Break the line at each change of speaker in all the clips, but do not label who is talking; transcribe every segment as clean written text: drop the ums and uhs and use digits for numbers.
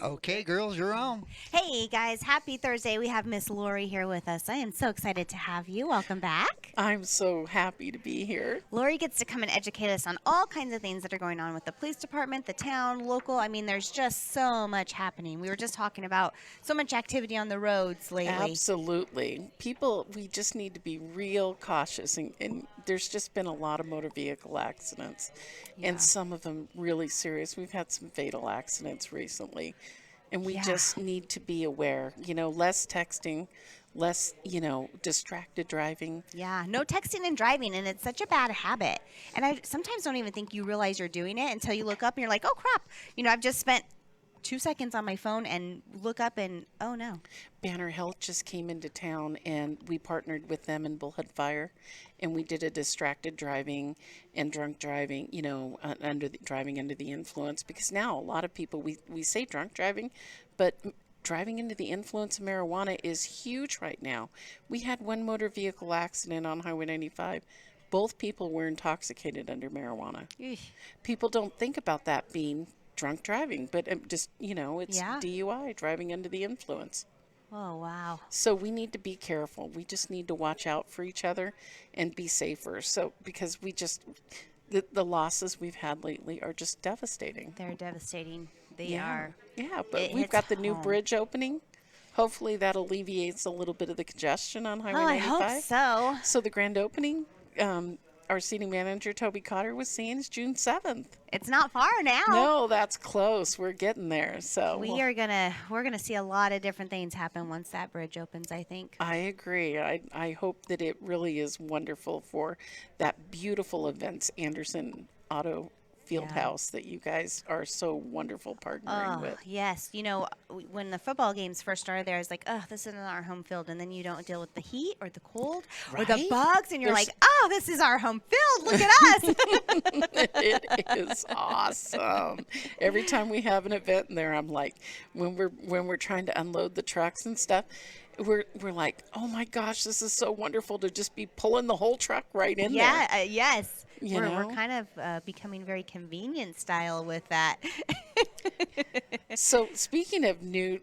Okay, girls, you're on.
Hey guys, happy Thursday. We have Miss Lori here with us. I am so excited to have you. Welcome back.
I'm so happy to be here.
Lori gets to come and educate us on all kinds of things that are going on with the police department, the town, local. I mean, there's just so much happening. We were just talking about so much activity on the roads lately.
Absolutely. People, we just need to be real cautious. And there's just been a lot of motor vehicle accidents,
Yeah.
and some of them really serious. We've had some fatal accidents recently, and we
Yeah.
just need to be aware. Less texting, less, distracted driving.
Yeah, no texting and driving, and it's such a bad habit. And I sometimes don't even think you realize you're doing it until you look up and you're like, oh crap, I've just spent 2 seconds on my phone and look up and oh no.
Banner Health just came into town, and we partnered with them in Bullhead Fire, and we did a distracted driving and drunk driving, driving under the influence, because now a lot of people, we say drunk driving, but driving under the influence of marijuana is huge right now. We had one motor vehicle accident on Highway 95. Both people were intoxicated under marijuana.
Eesh.
People don't think about that being drunk driving, but it's
Yeah.
DUI, driving under the influence.
Oh wow.
So we need to be careful. We just need to watch out for each other and be safer. So because the losses we've had lately are just devastating.
They're devastating. They
Yeah.
are.
Yeah, but
It
we've
hits
got the new
home.
bridge opening. Hopefully that alleviates a little bit of the congestion on Highway
Oh, I
95.
hope so.
So the grand opening, our city manager Toby Cotter was saying is June 7th.
It's not far now.
No, that's close. We're getting there. So
We're gonna see a lot of different things happen once that bridge opens, I think.
I agree. I hope that it really is wonderful for that beautiful events Anderson Auto Field
Yeah.
House that you guys are so wonderful partnering
Oh,
with.
yes. When the football games first started there, I was like, oh, this isn't our home field. And then you don't deal with the heat or the cold or the
Right?
bugs. And you're
There's-
like, oh, this is our home field. Look at us.
It is awesome. Every time we have an event in there, I'm like, when we're trying to unload the trucks and stuff, we're like, oh my gosh, this is so wonderful to just be pulling the whole truck right in
Yeah,
there.
yes.
You
We're
know?
kind of becoming very convenient style with that.
So speaking of new,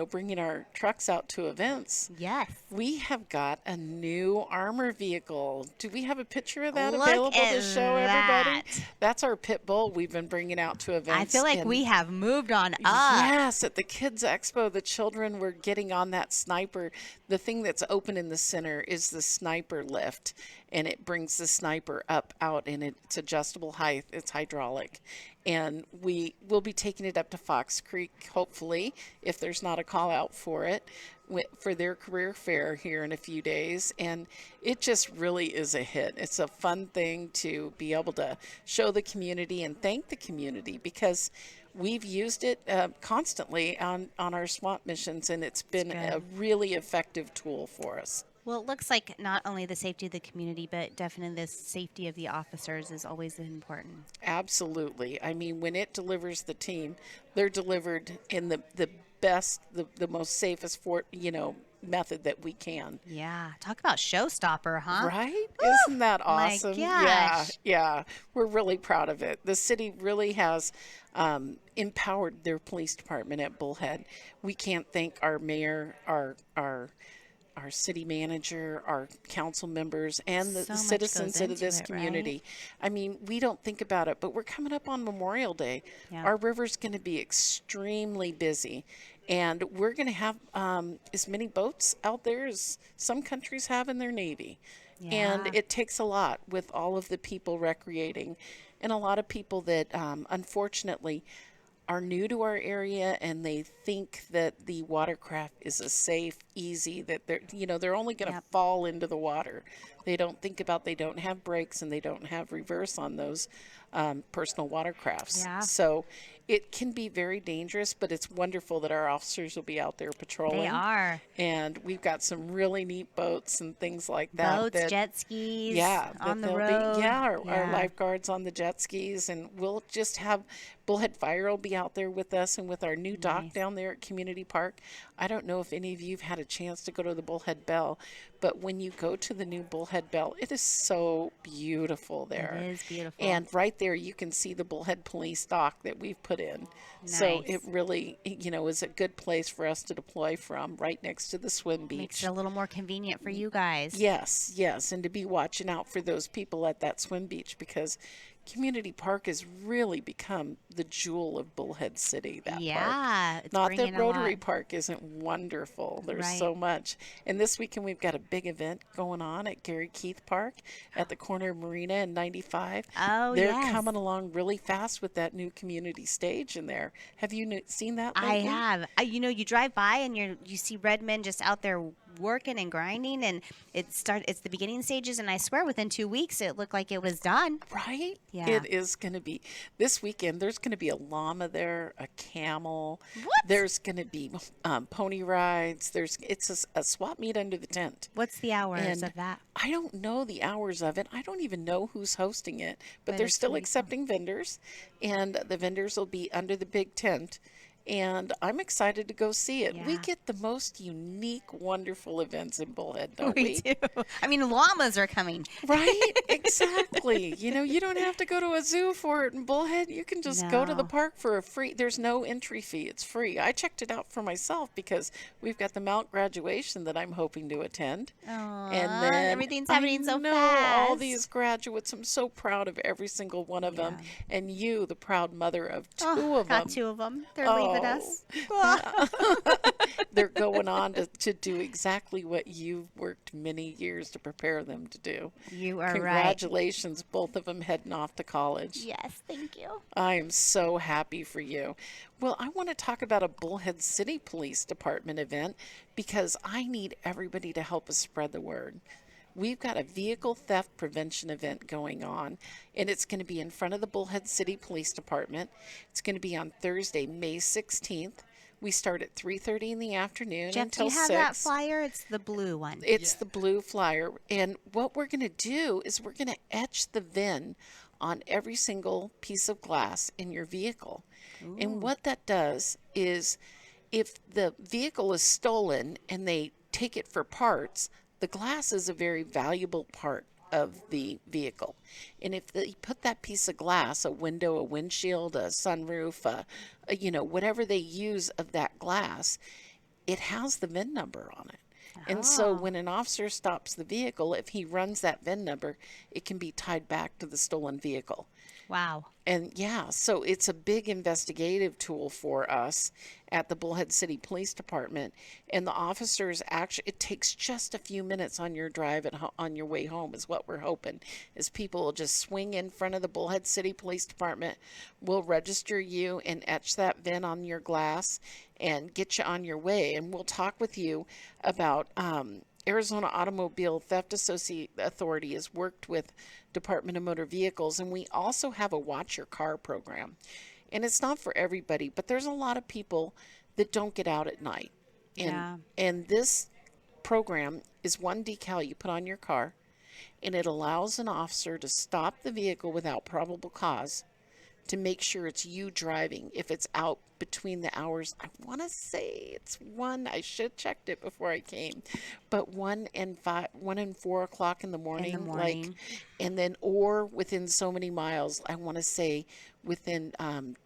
bringing our trucks out to events,
Yes.
we have got a new armor vehicle. Do we have a picture of that
Look
available to
at
show everybody?
that.
That's our pit bull we've been bringing out to events.
I feel like
and-
we have moved on up.
Yes, at the Kids Expo, the children were getting on that sniper. The thing that's open in the center is the sniper lift, and it brings the sniper up, out, and it's adjustable height. It's hydraulic. And we will be taking it up to Fox Creek, hopefully, if there's not a call out for it, for their career fair here in a few days. And it just really is a hit. It's a fun thing to be able to show the community and thank the community, because we've used it constantly on our SWAT missions, and it's been a really effective tool for us.
Well, it looks like not only the safety of the community, but definitely the safety of the officers is always important.
Absolutely. I mean, when it delivers the team, they're delivered in the best, the most safest method that we can.
Yeah. Talk about showstopper, huh?
Right?
Woo!
Isn't that
My
awesome? Yeah,
gosh.
yeah. We're really proud of it. The city really has empowered their police department at Bullhead. We can't thank our mayor, our city manager, our council members, and the
So much
citizens
goes
of
into
this
it,
community. I mean, we don't think about it, but we're coming up on Memorial Day.
Yeah.
Our river's going to be extremely busy, and we're going to have as many boats out there as some countries have in their Navy. And
Yeah.
it takes a lot with all of the people recreating, and a lot of people that unfortunately are new to our area, and they think that the watercraft is a safe, easy, that they're only going to
Yep.
fall into the water. They don't think about, they don't have brakes, and they don't have reverse on those personal watercrafts.
Yeah.
So it can be very dangerous, but it's wonderful that our officers will be out there patrolling.
They are.
And we've got some really neat boats and things like that.
Boats,
that
jet skis
yeah,
on
that
the
they'll
road.
be, our
Yeah.
lifeguards on the jet skis, and we'll just have Bullhead Fire will be out there with us and with our new dock
Nice.
down there at Community Park. I don't know if any of you have had a chance to go to the Bullhead Bell, but when you go to the new Bullhead Bell, it is so beautiful
It
there.
is beautiful.
And right there, you can see the Bullhead Police dock that we've put in. So it
Nice.
really, is a good place for us to deploy from, right next to the swim
Makes
beach.
it a little more convenient for you guys.
Yes, yes, and to be watching out for those people at that swim beach because Community Park has really become the jewel of Bullhead City, that park.
Yeah, it's
Not that
bringing a lot.
Rotary Park isn't wonderful. There's
Right.
so much. And this weekend we've got a big event going on at Gary Keith Park at the corner of Marina and 95.
Oh,
They're
yes.
coming along really fast with that new community stage in there. Have you seen that
I
lately?
have. You drive by and you see red men just out there working and grinding, and it's the beginning stages, and I swear within 2 weeks it looked like it was done.
Right?
Yeah.
It is going to be this weekend. There's going to be a llama there, a camel.
What?
There's going to be pony rides. It's a swap meet under the tent.
What's the hours
And
of that?
I don't know the hours of it. I don't even know who's hosting it, but
But
they're
it's
still
gonna be cool.
accepting vendors, and the vendors will be under the big tent. And I'm excited to go see it. We
Yeah.
get the most unique, wonderful events in Bullhead, don't
We do. I mean, llamas are coming.
Right? Exactly. You don't have to go to a zoo for it in Bullhead. You can just go to the
No.
park for a free. There's no entry fee. It's free. I checked it out for myself because we've got the Mount graduation that I'm hoping to attend.
Aw,
And then
everything's happening so
I know
fast.
all these graduates. I'm so proud of every single one of them. And you, the proud mother of two
Oh,
of
got
them.
2 of them. They're leaving us.
They're going on to do exactly what you've worked many years to prepare them to do.
You are right.
Congratulations, both of them heading off to college.
Yes, thank you.
I am so happy for you. Well, I want to talk about a Bullhead City Police Department event because I need everybody to help us spread the word. We've got a vehicle theft prevention event going on, and it's going to be in front of the Bullhead City Police Department. It's going to be on Thursday, May 16th. We start at 3:30 in the afternoon
Jeff, do
until
you have
6.
that flyer? It's the blue one.
It's the blue flyer. And what we're going to do is we're going to etch the VIN on every single piece of glass in your vehicle. And what that does is if the vehicle is stolen and they take it for parts, the glass is a very valuable part of the vehicle. And if they put that piece of glass, a window, a windshield, a sunroof, whatever they use of that glass, it has the VIN number on it. And so
Oh.
when an officer stops the vehicle, if he runs that VIN number, it can be tied back to the stolen vehicle.
Wow.
And yeah, so it's a big investigative tool for us at the Bullhead City Police Department. And the officers actually, it takes just a few minutes on your drive on your way home, is what we're hoping. Is people will just swing in front of the Bullhead City Police Department. We'll register you and etch that VIN on your glass and get you on your way. And we'll talk with you about Arizona Automobile Theft Authority has worked with Department of Motor Vehicles, and we also have a Watch Your Car program. And it's not for everybody, but there's a lot of people that don't get out at night.
Yeah.
And this program is one decal you put on your car, and it allows an officer to stop the vehicle without probable cause to make sure it's you driving. If it's out between the hours, I want to say it's 1, I should have checked it before I came, but 1 and 4 o'clock in the morning,
morning.
and then, or within so many miles, I want to say within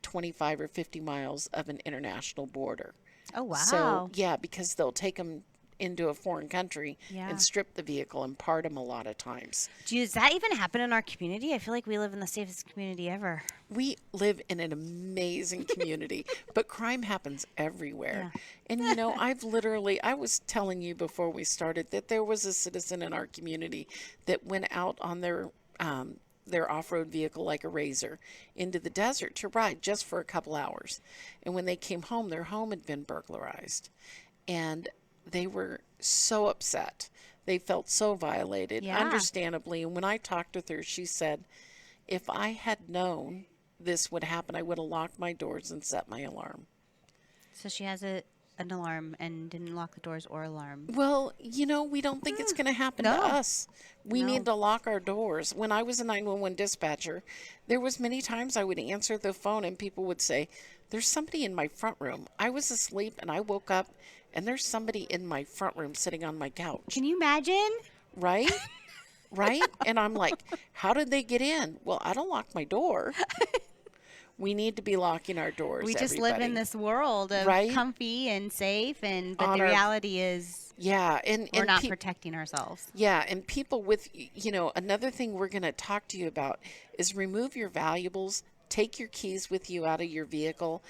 25 or 50 miles of an international border.
Oh, wow.
So, yeah, because they'll take them into a foreign country
Yeah.
and strip the vehicle and part them a lot of times.
Does that even happen in our community? I feel like we live in the safest community ever.
We live in an amazing community, but crime happens everywhere. And I was telling you before we started that there was a citizen in our community that went out on their off-road vehicle like a Razor into the desert to ride just for a couple hours. And when they came home, their home had been burglarized. And they were so upset. They felt so violated,
Yeah.
understandably. And when I talked with her, she said, if I had known this would happen, I would have locked my doors and set my alarm.
So she has it an alarm and didn't lock the doors or alarm.
Well, we don't think it's going to happen to
No.
us. We need
No.
to lock our doors. When I was a 911 dispatcher, there was many times I would answer the phone and people would say, "There's somebody in my front room." I was asleep and I woke up and there's somebody in my front room sitting on my couch.
Can you imagine?
Right? Right? And I'm like, "How did they get in?" Well, I don't lock my door. We need to be locking our doors.
We just live in
everybody.
this world of
Right?
comfy and safe, but
On
the
our-
reality is
Yeah,
we're not
pe-
protecting ourselves.
Yeah, and people with, another thing we're going to talk to you about is remove your valuables, take your keys with you out of your vehicle,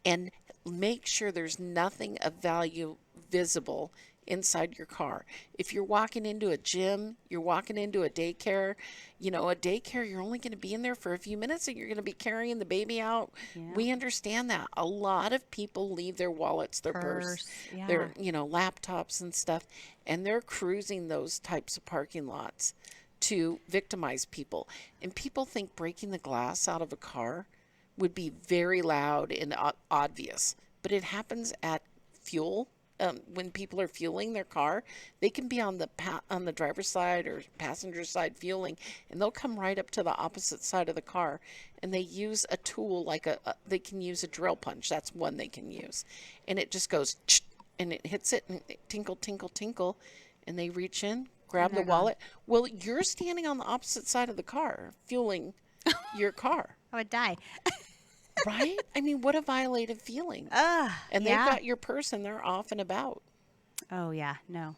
and make sure there's nothing of value visible inside your car. If you're walking into a gym, you're walking into a daycare, you're only going to be in there for a few minutes and you're going to be carrying the baby out.
Yeah.
We understand that. A lot of people leave their wallets, their purse,
Yeah.
their, laptops and stuff, and they're cruising those types of parking lots to victimize people. And people think breaking the glass out of a car would be very loud and obvious, but it happens at fuel. When people are fueling their car, they can be on the driver's side or passenger side fueling, and they'll come right up to the opposite side of the car, and they use a tool like they can use a drill punch. That's one they can use, and it just goes, and it hits it, and it tinkle, tinkle, tinkle, and they reach in, grab the
they're gone.
wallet. Well, you're standing on the opposite side of the car fueling your car.
I would die.
Right? I mean, what a violative feeling. And
yeah.
they've got your purse and they're off and about.
Oh, yeah. No.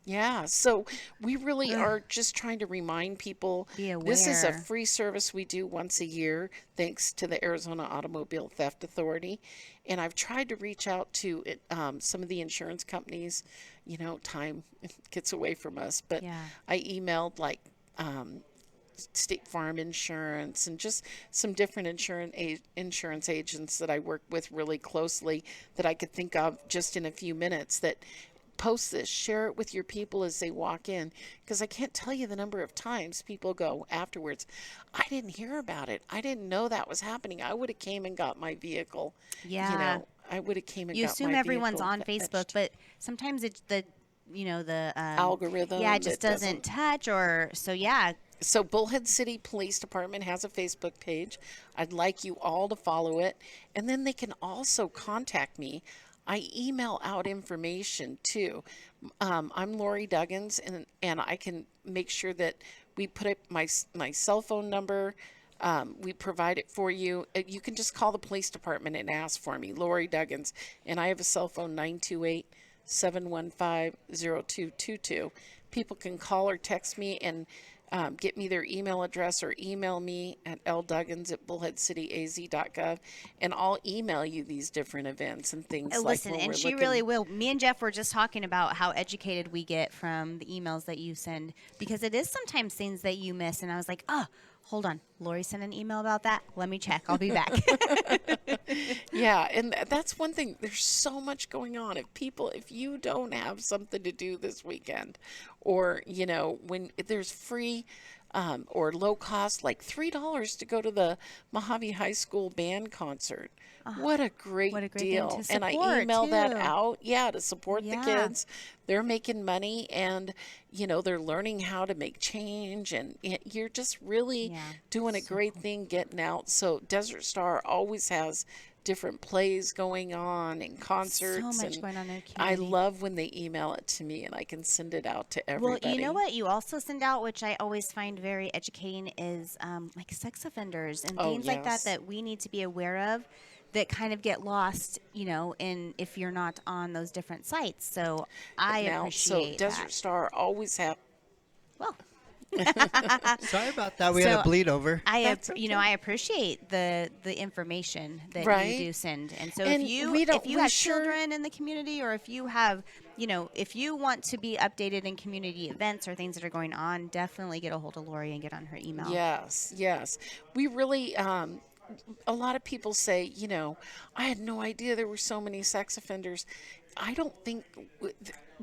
Yeah. So we really are just trying to remind people
Be
this is a
aware.
free service we do once a year, thanks to the Arizona Automobile Theft Authority. And I've tried to reach out to some of the insurance companies. Time gets away from us. But
Yeah.
I emailed State Farm Insurance and just some different insurance agents that I work with really closely that I could think of just in a few minutes that post this, share it with your people as they walk in, because I can't tell you the number of times people go afterwards, "I didn't hear about it. I didn't know that was happening. I would have came and got my vehicle."
Yeah.
I would have came and
You
got
assume
my
everyone's
vehicle
on Facebook,
fetched.
but sometimes it's the
Algorithm
Yeah, it just
that
doesn't touch yeah.
So Bullhead City Police Department has a Facebook page. I'd like you all to follow it. And then they can also contact me. I email out information too. I'm Lori Duggins, and I can make sure that we put up my cell phone number. We provide it for you. You can just call the police department and ask for me, Lori Duggins. And I have a cell phone, 928-715-0222. People can call or text me and get me their email address or email me at lduggins@bullheadcityaz.gov, and I'll email you these different events and things.
Listen,
when
and
we're
she
looking-
really will. Me and Jeff were just talking about how educated we get from the emails that you send, because it is sometimes things that you miss. And I was like, oh, hold on. Lori sent an email about that. Let me check. I'll be back.
Yeah, and that's one thing. There's so much going on. If you don't have something to do this weekend, or when there's free or low cost, like $3 to go to the Mojave High School band concert. What a great
What a great thing
deal.
to
And I
support,
email that
too.
out, to support the
Yeah.
kids. They're making money, and they're learning how to make change, and you're just really
Yeah,
doing a great thing getting out. So Desert Star always has different plays going on and concerts.
So much
and
going on in their
I
community.
love when they email it to me and I can send it out to everybody.
Well, you know what you also send out, which I always find very educating, is like sex offenders and
Oh,
things like that
yes.
that we need to be aware of, that kind of get lost, in if you're not on those different sites. So I
So
appreciate
Desert
that.
Star always have.
Well,
Sorry about that. We had
So,
a bleed over.
I appreciate the information that
Right.
you do send. And so
And
if you
we don't-
if you
we
have
sure-
children in the community, or if you have, if you want to be updated in community events or things that are going on, definitely get a hold of Lori and get on her email.
Yes, yes. We really, a lot of people say, I had no idea there were so many sex offenders. I don't think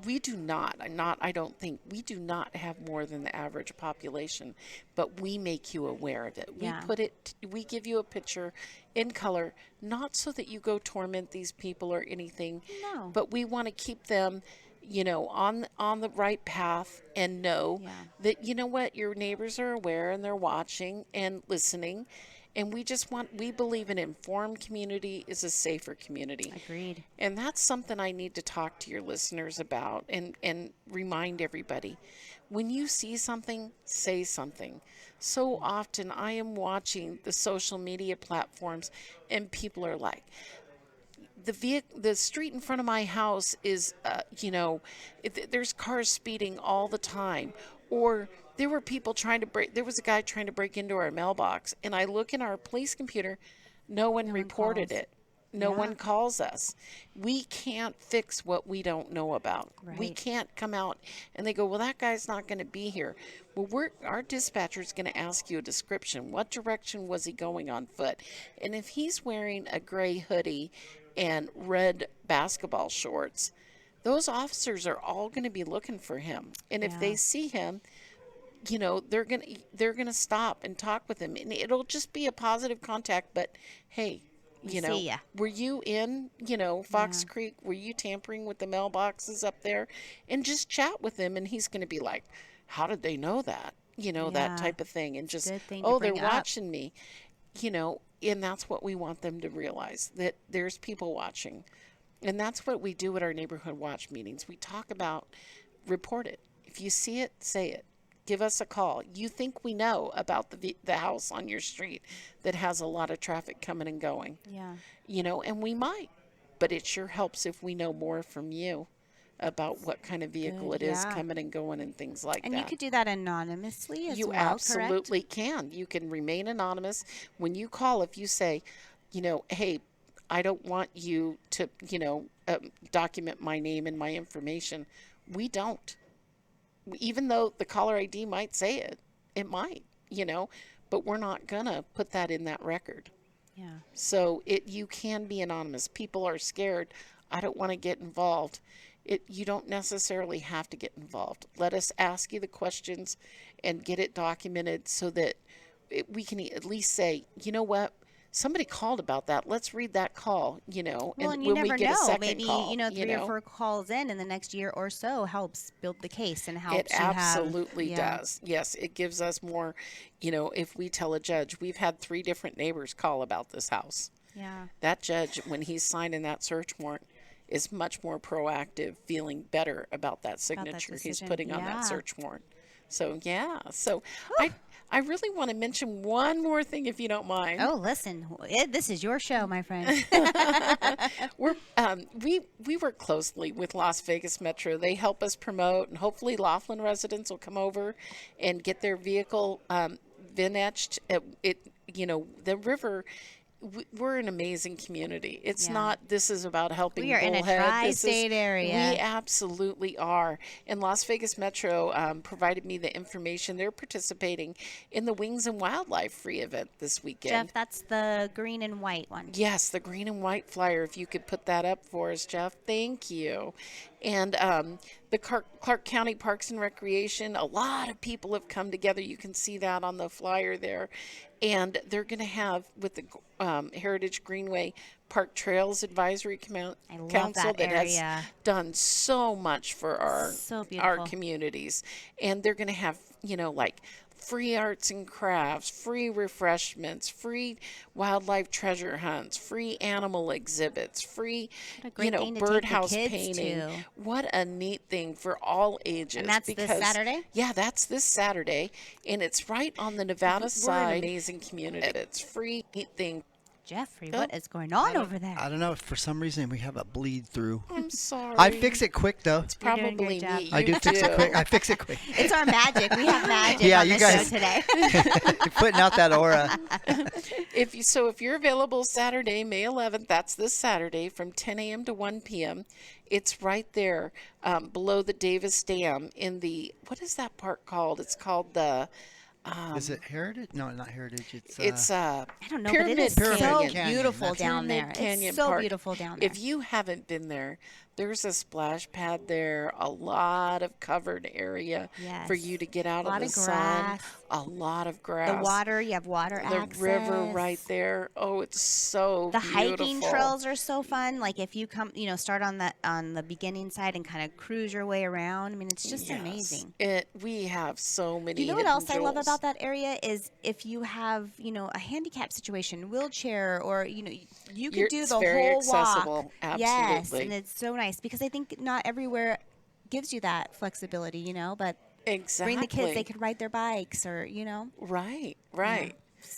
we do not. I don't think we do not have more than the average population, but we make you aware of it.
Yeah.
We give you a picture in color, not so that you go torment these people or anything,
No.
but we want to keep them, on the right path and know
Yeah.
that, what, your neighbors are aware and they're watching and listening. And we believe an informed community is a safer community.
Agreed.
And that's something I need to talk to your listeners about and remind everybody. When you see something, say something. So often I am watching the social media platforms and people are like, the street in front of my house is, there's cars speeding all the time. Or there was a guy trying to break into our mailbox. And I look in our police computer, no one reported
calls.
it. No
Yeah.
one calls us. We can't fix what we don't know about. We
Right.
can't come out and they go, well, that guy's not going to be here. Well, our dispatcher is going to ask you a description. What direction was he going on foot? And if he's wearing a gray hoodie and red basketball shorts, those officers are all going to be looking for him. And if
Yeah.
they see him, they're gonna stop and talk with him, and it'll just be a positive contact. But hey,
see ya.
were you in Fox Creek? Were you tampering with the mailboxes up there? And just chat with him, and he's gonna be like, how did they know that?
Yeah.
That type of thing, and just
good thing to
oh, they're
bring up.
watching me, and that's what we want them to realize, that there's people watching. And that's what we do at our neighborhood watch meetings. We talk about, report it. If you see it, say it. Give us a call. You think we know about the house on your street that has a lot of traffic coming and going.
Yeah.
And we might. But it sure helps if we know more from you about what kind of vehicle
Good,
it is
yeah.
coming and going and things like
And
that.
you could do that anonymously as
You
well,
absolutely
correct?
can. You can remain anonymous. When you call, if you say, hey, I don't want you to, document my name and my information, we don't. Even though the caller ID might say it, it might, but we're not going to put that in that record.
Yeah.
So you can be anonymous. People are scared. I don't want to get involved. You don't necessarily have to get involved. Let us ask you the questions and get it documented so that we can at least say, you know what? Somebody called about that. Let's read that call,
Well,
and
and you
when we
never
get a
know.
second
Maybe,
call,
3 or 4 calls in the next year or so helps build the case and helps
It
you have.
absolutely
Yeah.
does. Yes, it gives us more, if we tell a judge, we've had 3 different neighbors call about this house.
Yeah.
That judge, when he's signing that search warrant, is much more proactive, feeling better about that signature he's
decision.
putting on
Yeah.
that search warrant. So, yeah. So, I really want to mention one more thing, if you don't mind.
Oh, listen, this is your show, my friend.
We work closely with Las Vegas Metro. They help us promote, and hopefully Laughlin residents will come over and get their vehicle VIN-etched. The river. We're an amazing community. It's
Yeah.
not, this is about helping
We are in a
Bullhead.
tri-state area.
We absolutely are. And Las Vegas Metro provided me the information. They're participating in the Wings and Wildlife free event this weekend.
Jeff, that's the green and white one.
Yes, the green and white flyer. If you could put that up for us, Jeff. Thank you. And the Clark County Parks and Recreation, a lot of people have come together. You can see that on the flyer there. And they're going to have, with the Heritage Greenway Park Trails Advisory Council
that
that
area.
has done so much for
So
our
beautiful.
communities. And they're going to have, like free arts and crafts, free refreshments, free wildlife treasure hunts, free animal exhibits, free,
What a great thing to take the
birdhouse
kids
painting.
to.
What a neat thing for all ages.
And that's this Saturday?
Yeah, that's this Saturday, and it's right on the Nevada side. We're an amazing community. It's free, neat thing.
Jeffrey, what is going on over there?
I don't know. For some reason, we have a bleed through.
I'm sorry.
I fix it quick, though.
It's
You're doing a
probably
great job.
me.
I do fix it quick. I fix it quick.
It's our magic. We have magic
Yeah,
on
you
the
guys-
show today.
You're putting out that aura.
If you're available Saturday, May 11th, that's this Saturday from 10 a.m. to 1 p.m. It's right there below the Davis Dam in the, what is that park called? It's called the,
Is it Heritage? No, not Heritage.
it's
I don't know, but it is
Pyramid
so
Canyon.
beautiful
That's
down there.
Pyramid Canyon
It's so
Park.
beautiful down there.
If you haven't been there, There's a splash pad there, a lot of covered area for
Yes.
you to get out
A
in
lot
the
of
sun,
grass.
a lot of
The
grass.
water, you have water
The river right
access.
there. Oh, it's so
The hiking
beautiful.
trails are so fun. Like if you come, start on the beginning side and kind of cruise your way around. I mean, it's just
Yes.
amazing.
We have so many
You know what
hidden
else I love
jewels.
about that area is if you have, a handicap situation, wheelchair, or you could do
It's
the
very
whole walk.
accessible.
Yes,
Absolutely.
and it's so nice because I think not everywhere gives you that flexibility, but bring the kids, they
Exactly.
could ride their bikes or,
Right,
yeah.
right.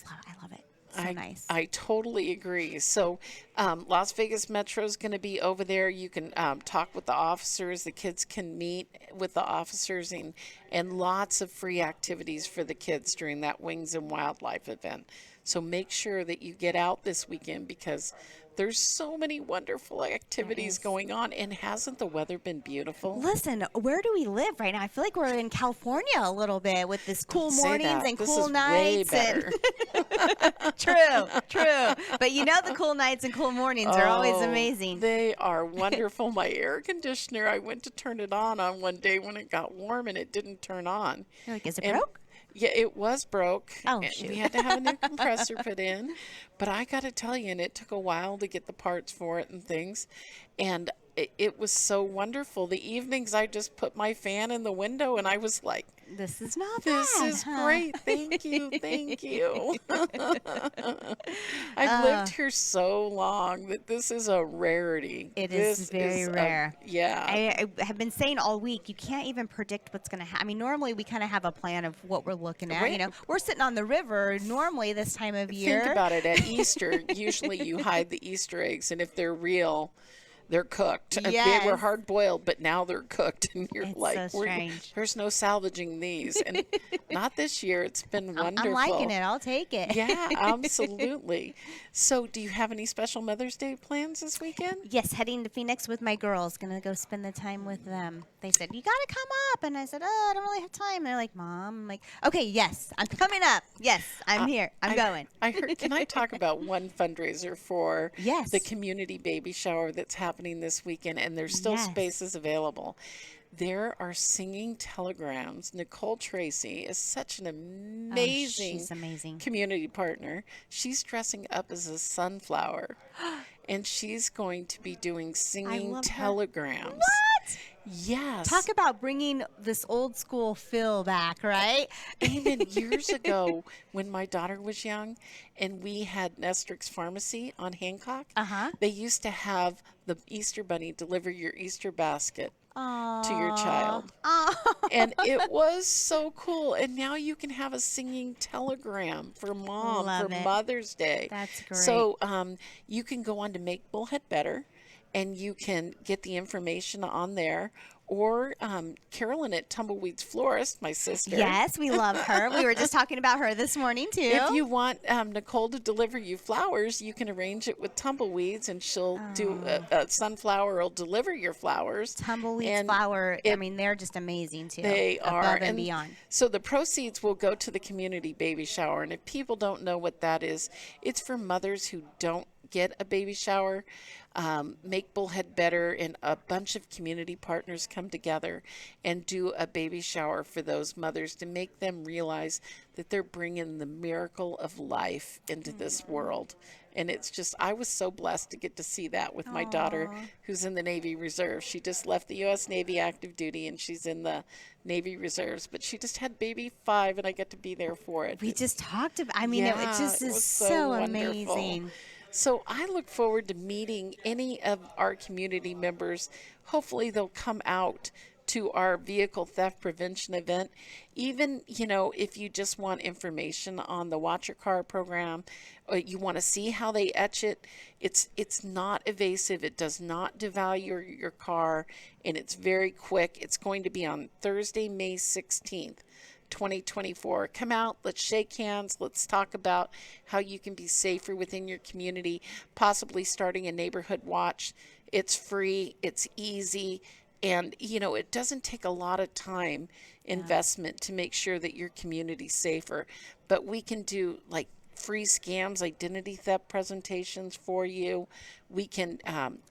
I love it. So
I
nice.
I totally agree. So, Las Vegas Metro is going to be over there. You can talk with the officers. The kids can meet with the officers, and lots of free activities for the kids during that Wings and Wildlife event. So make sure that you get out this weekend because there's so many wonderful
There
activities
is.
going on. And hasn't the weather been beautiful?
Listen, where do we live right now? I feel like we're in California a little bit with this cool
Say
mornings
that.
and
This
cool
is way
nights and
better.
true. But the cool nights and cool mornings are always
Oh,
amazing.
they are wonderful. My air conditioner, I went to turn it on one day when it got warm and it didn't turn on.
You're like, is it
And
broke?
yeah, it was broke.
Oh,
And
shoot.
we had to have a new compressor put in. But I got to tell you, and it took a while to get the parts for it and things. And it was so wonderful. The evenings, I just put my fan in the window and I was like,
This is not
this
bad,
is
huh?
great. Thank you. Thank you. I've lived here so long that this is a rarity.
It
This
is very rare.
Yeah.
I have been saying all week, you can't even predict what's going to happen. I mean, normally we kind of have a plan of what we're looking at.
Right.
We're sitting on the river normally this time of year.
Think about it. At Easter, usually you hide the Easter eggs, and if they're real, they're cooked. They were
Yes.
hard boiled, but now they're cooked, and you're
It's
like,
so strange.
there's no salvaging these. And not this year. It's been wonderful.
I'm liking it. I'll take it.
Yeah, absolutely. So, do you have any special Mother's Day plans this weekend?
Yes, heading to Phoenix with my girls. Gonna go spend the time with them. They said, "You gotta come up," and I said, "Oh, I don't really have time." And they're like, "Mom," I'm like, "Okay, yes, I'm coming up. Yes, I'm here. I'm going."
I heard. Can I talk about one fundraiser for
Yes.
the community baby shower that's happening this weekend? And there's still
Yes.
spaces available. There are singing telegrams. Nicole Tracy is such an amazing,
she's amazing.
community partner. She's dressing up as a sunflower, and she's going to be doing singing
love her.
telegrams.
What?
Yes.
Talk about bringing this old school feel back, right?
Even years ago when my daughter was young and we had Nestrix Pharmacy on Hancock,
Uh-huh.
they used to have the Easter Bunny deliver your Easter basket to your child.
Oh,
And it was so cool. And now you can have a singing telegram for mom
Love
for
it.
Mother's Day.
That's great.
So you can go on to Make Bullhead Better and you can get the information on there. Or Carolyn at Tumbleweeds Florist, my sister.
yes, we love her. We were just talking about her this morning too.
If you want Nicole to deliver you flowers, you can arrange it with Tumbleweeds, and she'll do a sunflower will deliver your flowers.
Tumbleweeds
And
flower, I
it-
mean, they're just amazing too.
They
above
are
and beyond.
So the proceeds will go to the community baby shower. And if people don't know what that is, it's for mothers who don't get a baby shower. Make Bullhead Better and a bunch of community partners come together and do a baby shower for those mothers to make them realize that they're bringing the miracle of life into this world. And it's just, I was so blessed to get to see that with my daughter who's in the Navy Reserve. She just left the U.S. Navy active duty and she's in the Navy Reserves, but she just had baby 5 and I got to be there for it.
We just talked about. I mean, it
Yeah,
just
it
is
was
so
wonderful.
amazing.
So I look forward to meeting any of our community members. Hopefully they'll come out to our vehicle theft prevention event. Even, if you just want information on the Watch Your Car program, or you want to see how they etch it, it's not evasive. It does not devalue your car, and it's very quick. It's going to be on Thursday, May 16th. 2024. Come out, let's shake hands, let's talk about how you can be safer within your community, possibly starting a neighborhood watch. It's free, it's easy, and it doesn't take a lot of time investment to make sure that your community's safer. But we can do like free scams, identity theft presentations for you. We can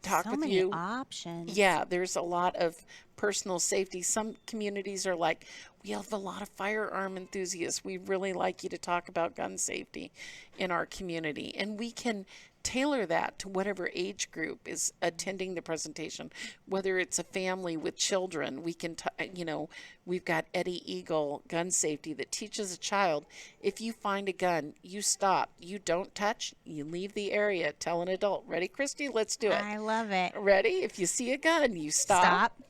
talk
So
with
many
you.
options.
Yeah, there's a lot of personal safety. Some communities are like, we have a lot of firearm enthusiasts. We really like you to talk about gun safety in our community. And we can tailor that to whatever age group is attending the presentation. Whether it's a family with children, we can, we've got Eddie Eagle Gun Safety that teaches a child, if you find a gun, you stop. You don't touch, you leave the area. Tell an adult. Ready, Christy? Let's do it.
I love it.
Ready? If you see a gun, you stop.
Stop.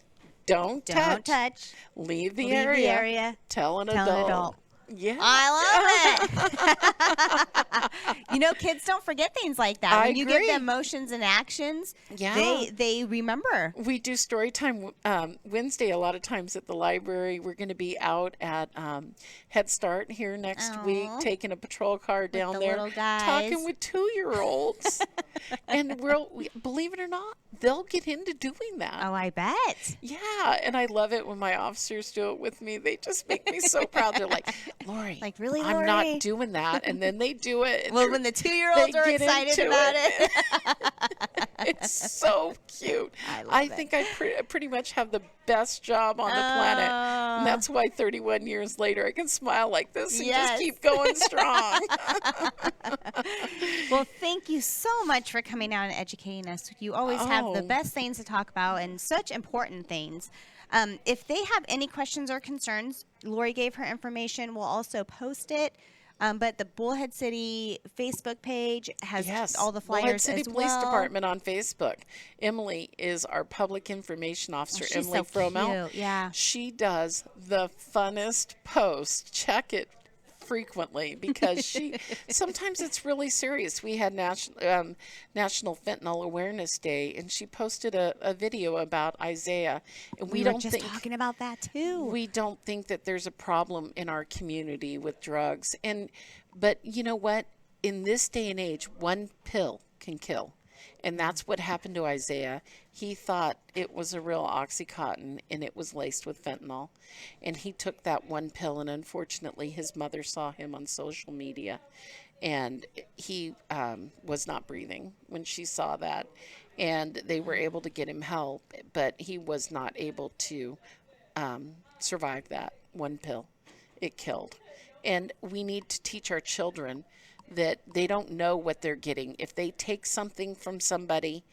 Don't
Don't
touch.
touch.
Leave the
Leave
area.
the area.
Tell an
Tell an
adult.
adult.
Yeah.
I love it. Kids don't forget things like that.
I
When you
agree.
give them motions and actions,
Yeah.
they remember.
We do story time Wednesday a lot of times at the library. We're going to be out at Head Start here next week,
Aw.
taking a patrol car down
the
there,
little guys.
talking with 2-year-olds. And believe it or not, they'll get into doing that.
Oh, I bet.
Yeah, and I love it when my officers do it with me. They just make me so proud. They're like, Lori,
Like, really,
I'm
Lori?
not doing that. And then they do it. And
Well,
they're-
when the 2-year-olds
they
are
get
excited
into
about it.
It's so cute.
I love
I
it.
think I pretty much have the best job on the planet. And that's why 31 years later I can smile like this and
Yes.
just keep going strong.
Well, thank you so much for coming out and educating us. You always have the
Oh.
best things to talk about and such important things. If they have any questions or concerns, Lori gave her information. We'll also post it. But the Bullhead City Facebook page has
Yes.
all the
Bullhead
flyers
City
as
Police
well.
Department on Facebook. Emily is our public information officer.
She's
Emily
so
Fromel.
cute. Yeah.
She does the funnest post. Check it frequently because sometimes it's really serious. We had National Fentanyl Awareness Day, and she posted a video about Isaiah, and
We were
don't
just
think
talking about that too.
we don't think that there's a problem in our community with drugs. But you know what? In this day and age, one pill can kill. And that's what happened to Isaiah. He thought it was a real Oxycontin, and it was laced with fentanyl. And he took that one pill, and unfortunately, his mother saw him on social media. And he was not breathing when she saw that. And they were able to get him help, but he was not able to survive that one pill. It killed. And we need to teach our children that they don't know what they're getting. If they take something from somebody,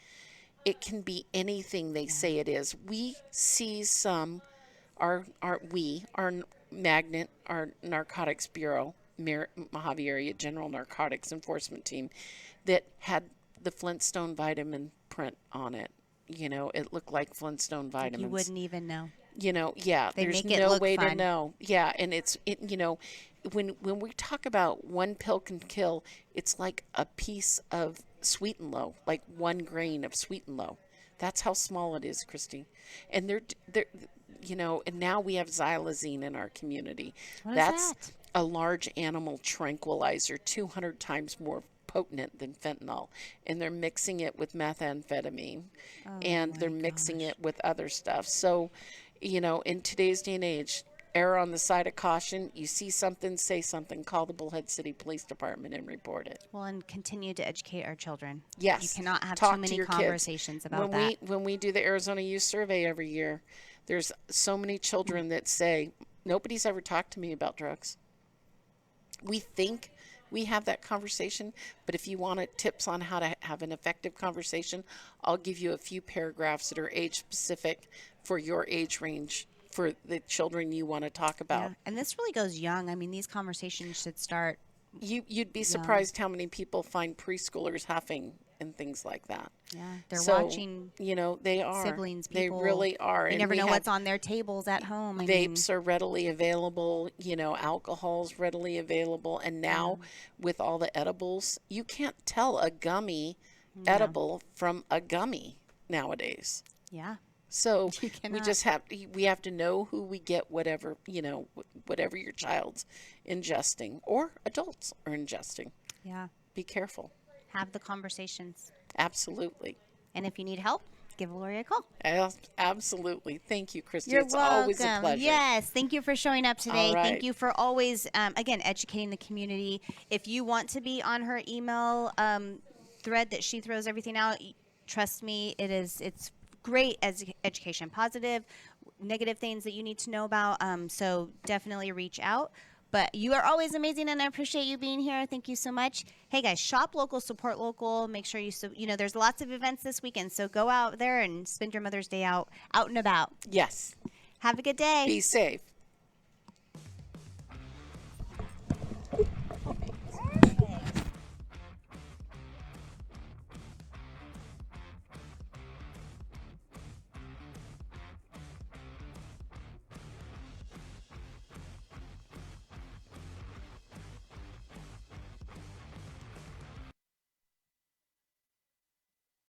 it can be anything they say it is. We see our Magnet, our Narcotics Bureau, Mojave Area General Narcotics Enforcement Team, that had the Flintstone vitamin print on it. It looked like Flintstone vitamins.
You wouldn't even know.
Yeah,
They
there's
make it
no
look
way to
fun.
know. Yeah, and when we talk about one pill can kill, it's like a piece of sweet and low, like 1 grain of sweet and low. That's how small it is, Christy. And and now we have Xylazine in our community.
What is
That's
that?
a large animal tranquilizer, 200 times more potent than fentanyl, and they're mixing it with methamphetamine, and they're mixing it with other stuff. So, in today's day and age, err on the side of caution. You see something, say something. Call the Bullhead City Police Department and report it.
Well, and continue to educate our children.
Yes.
You cannot have
Talk
too
to
many
your kids.
conversations about
when
that.
when we do the Arizona Youth Survey every year, there's so many children that say, nobody's ever talked to me about drugs. We think we have that conversation, but if you want tips on how to have an effective conversation, I'll give you a few paragraphs that are age specific for your age range for the children you want to talk about.
Yeah. And this really goes young. I mean, these conversations should start.
You'd be surprised how many people find preschoolers huffing and things like that.
Yeah, they're
So,
watching
they are.
siblings.
They
People.
really are.
You
And
never
we
know
have
what's on their tables at home. I mean,
Vapes are readily available, alcohol's readily available. And now with all the edibles, you can't tell a gummy edible from a gummy nowadays.
yeah.
So
You
we
cannot.
just have to know who we get whatever your child's ingesting or adults are ingesting.
Yeah.
Be careful.
Have the conversations.
Absolutely.
And if you need help, give Lori a call.
Absolutely. Thank you, Christy.
You're
It's
welcome.
always a pleasure.
Yes, thank you for showing up today.
All right.
Thank you for always, again, educating the community. If you want to be on her email thread that she throws everything out, trust me, it's great as education, positive, negative things that you need to know about. So definitely reach out. But you are always amazing, and I appreciate you being here. Thank you so much. Hey, guys, shop local, support local. Make sure there's lots of events this weekend, so go out there and spend your Mother's Day out and about.
Yes.
Have a good day.
Be safe.